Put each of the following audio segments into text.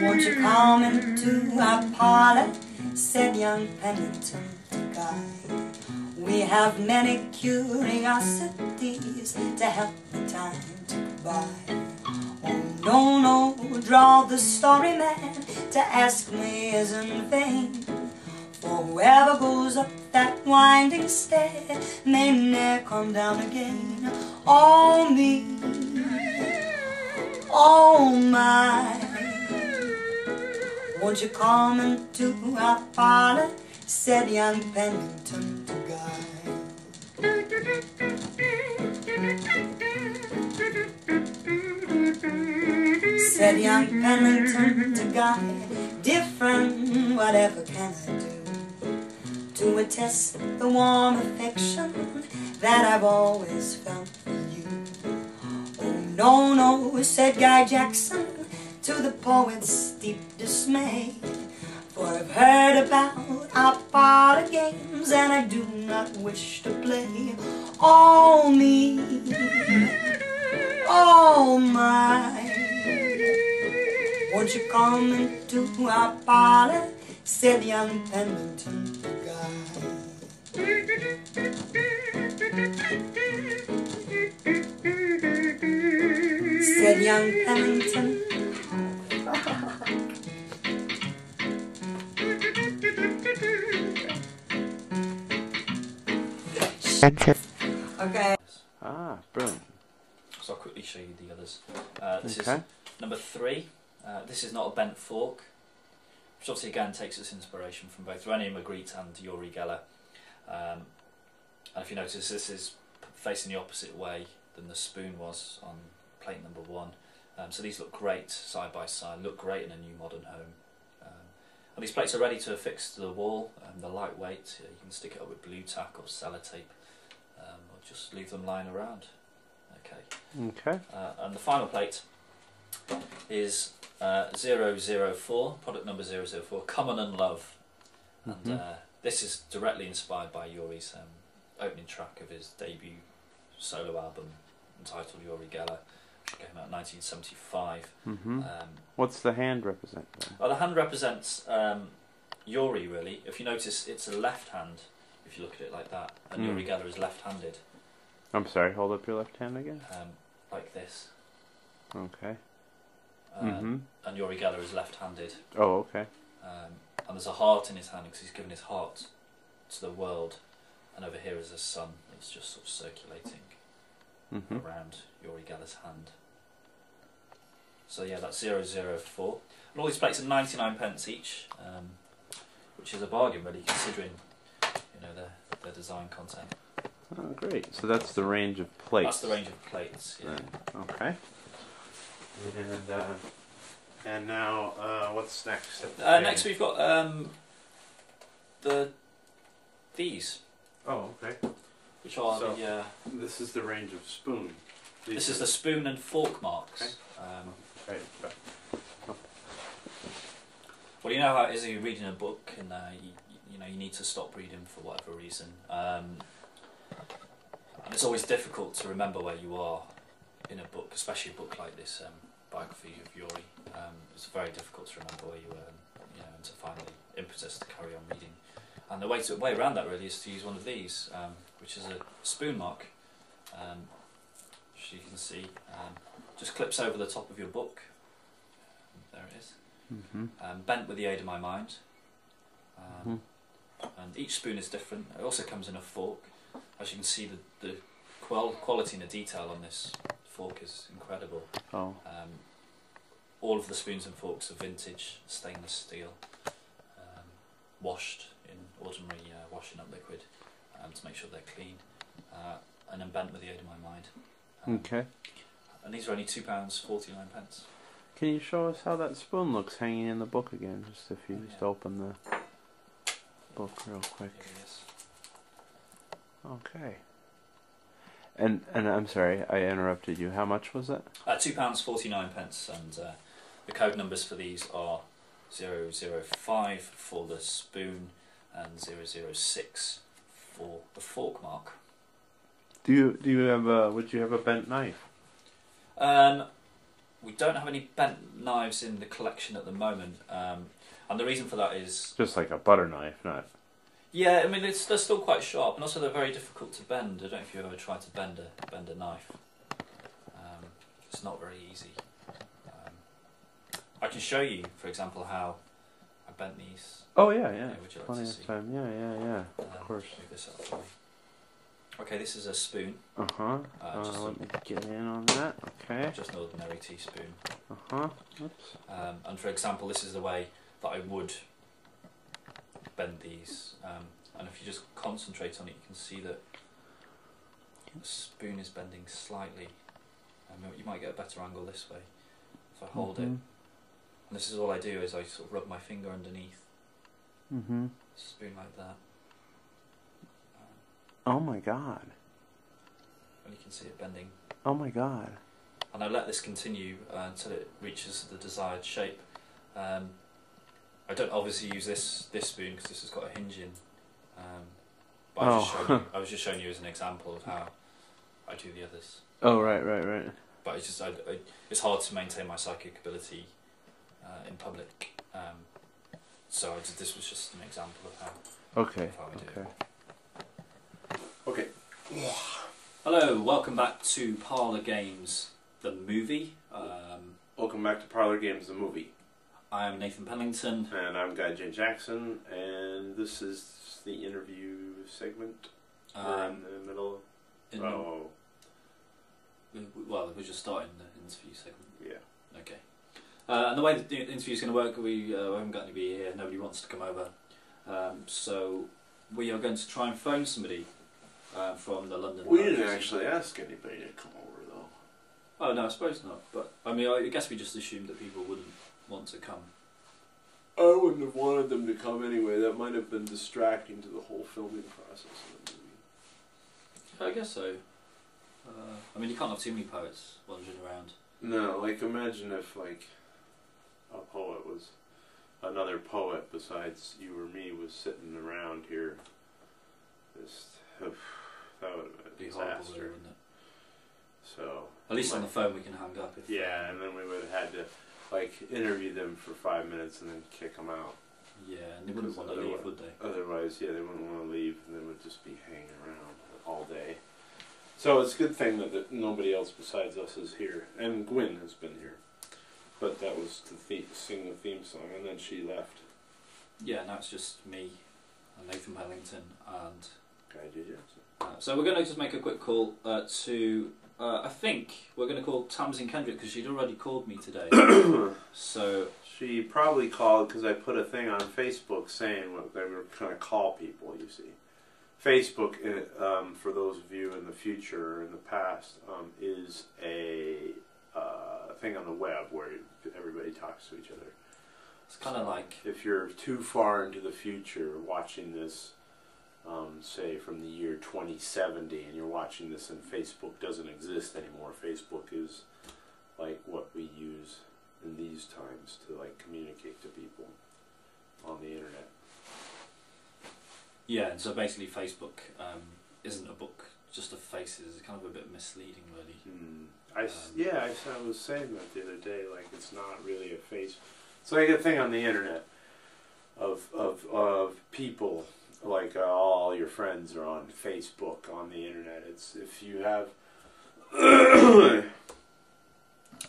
Won't you come into our parlour, said young Pennington to Guy. We have many curiosities to help the time to go by. Oh no, no, draw the story man, to ask me is in vain. For whoever goes up that winding stair may ne'er come down again. Oh me, oh my, won't you come into our parlour, said young Pennington to Guy. Said young Pennington to Guy, dear friend, whatever can I do to attest the warm affection that I've always felt for you? Oh no, no, said Guy Jackson, to the poet's deep dismay, for I've heard about our parlour games and I do not wish to play. Oh me, oh my, won't you come into our parlour, said young Pennington to Guy. Said young Pennington. Okay. Ah, brilliant. So I'll quickly show you the others. This is number 3. This is not a bent fork, which obviously again takes its inspiration from both René Magritte and Uri Geller. And if you notice, this is facing the opposite way than the spoon was on plate number 1. So these look great side by side, look great in a new modern home. And these plates are ready to affix to the wall, and they're lightweight. You can stick it up with blue tack or sellotape, or just leave them lying around. Okay. Okay. And the final plate is 004, product number 004, Common and Love. And this is directly inspired by Uri's opening track of his debut solo album entitled Uri Geller, which came out in 1975. What's the hand represent then? Well, the hand represents Uri, really. If you notice, it's a left hand, if you look at it like that, and Uri Geller is left-handed. I'm sorry, hold up your left hand again. Like this. Okay. And Uri Geller is left-handed. Oh, okay. And there's a heart in his hand because he's given his heart to the world, and over here is a sun that's just sort of circulating around Uri Geller's hand. So yeah, that's 004. And all these plates are 99p each, which is a bargain really, considering their design content. Oh, great. So that's the range of plates. That's the range of plates, yeah. Okay. And now, what's next? Next we've got these. Oh, okay. Which are so the... this is the range of spoon. This is the spoon and fork marks. Okay. Well, you know how it is, you're reading a book and you need to stop reading for whatever reason. And it's always difficult to remember where you are in a book, especially a book like this, biography of Uri. It's very difficult to remember where you were, and to find the impetus to carry on reading. And the way around that really is to use one of these, which is a spoon mark, which you can see, just clips over the top of your book. There it is. Bent with the aid of my mind. And each spoon is different. It also comes in a fork. As you can see, the quality and the detail on this fork is incredible. Oh. All of the spoons and forks are vintage stainless steel, washed in ordinary washing up liquid to make sure they're clean, and then bent with the aid of my mind. Okay. And these are only £2.49. Can you show us how that spoon looks hanging in the book again? Just if you just open the book real quick. Here it is. Okay. And I'm sorry, I interrupted you. How much was it? £2.49, and the code numbers for these are 005 for the spoon, and 006 for the fork mark. Do you have a? Would you have a bent knife? We don't have any bent knives in the collection at the moment, and the reason for that is just like a butter knife, not. Yeah, I mean they're still quite sharp, and also they're very difficult to bend. I don't know if you've ever tried to bend a knife. It's not very easy. I can show you, for example, how I bent these. Oh yeah, yeah. Would you like Plenty to of see? time. Yeah. Of course. Move this up for me. Okay, this is a spoon. Let me get in on that. Okay. Just an ordinary teaspoon. Oops. And for example, this is the way that I would bend these. And if you just concentrate on it, you can see that the spoon is bending slightly. You might get a better angle this way. If I hold it, and this is all I do is I sort of rub my finger underneath. Spoon like that. Oh my god. And you can see it bending. Oh my god. And I let this continue until it reaches the desired shape. I don't obviously use this spoon because this has got a hinge in. But I was just showing you as an example of how I do the others. Oh right. But it's just it's hard to maintain my psychic ability in public. So this was just an example of how. Okay. Of how I do it. Okay. Hello, welcome back to Parlour Games, the movie. Welcome back to Parlour Games, the movie. I am Nathan Pennington. And I'm Guy J. Jackson, and this is the interview segment. We're in the middle. Well, we're just starting the interview segment. Yeah. Okay. And the way the interview is going to work, we haven't got anybody here. Nobody wants to come over. So we are going to try and phone somebody from the London. We didn't actually ask anybody to come over, though. Oh no, I suppose not. But I mean, I guess we just assumed that people wouldn't want to come. I wouldn't have wanted them to come anyway. That might have been distracting to the whole filming process of the movie. I guess so. I mean, you can't have too many poets wandering around. No, like imagine if like a poet was another poet besides you or me was sitting around here. That would have been a Horrible, disaster. wouldn't it? So at least on the phone we can hang up. If and then we would have had to like interview them for 5 minutes and then kick them out. Yeah, and they wouldn't want to leave, would they? Otherwise, they wouldn't want to leave, and they would just be hanging around all day. So it's a good thing that nobody else besides us is here, and Gwen has been here. But that was to sing the theme song, and then she left. Yeah, now it's just me, and Nathan Pennington, and Guy J. Jackson. So we're going to just make a quick call to. I think we're going to call Tamsin Kendrick because she'd already called me today. So she probably called because I put a thing on Facebook saying what they were going to call people. You see, Facebook, for those of you in the future or in the past, is a thing on the web where everybody talks to each other. It's kind of like if you're too far into the future watching this. Say from the year 2070 and you're watching this and Facebook doesn't exist anymore. Facebook is like what we use in these times to like communicate to people on the internet. Yeah, and so basically Facebook isn't a book just of faces. It's kind of a bit misleading, really. I was saying that the other day, like it's not really a face. It's like a thing on the internet of people. Like all your friends are on Facebook on the internet. It's if you have,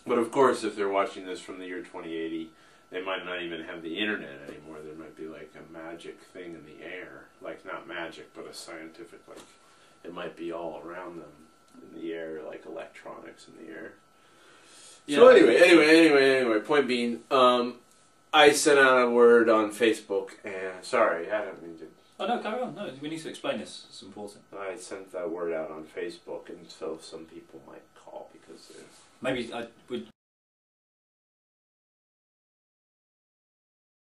but of course, if they're watching this from the year 2080, they might not even have the internet anymore. There might be like a magic thing in the air, like not magic, but a scientific like it might be all around them in the air, like electronics in the air. Yeah. So anyway. Point being, I sent out a word on Facebook, and sorry, I don't mean to. Oh no, carry on. No, we need to explain this. It's important. I sent that word out on Facebook, and so some people might call because maybe I would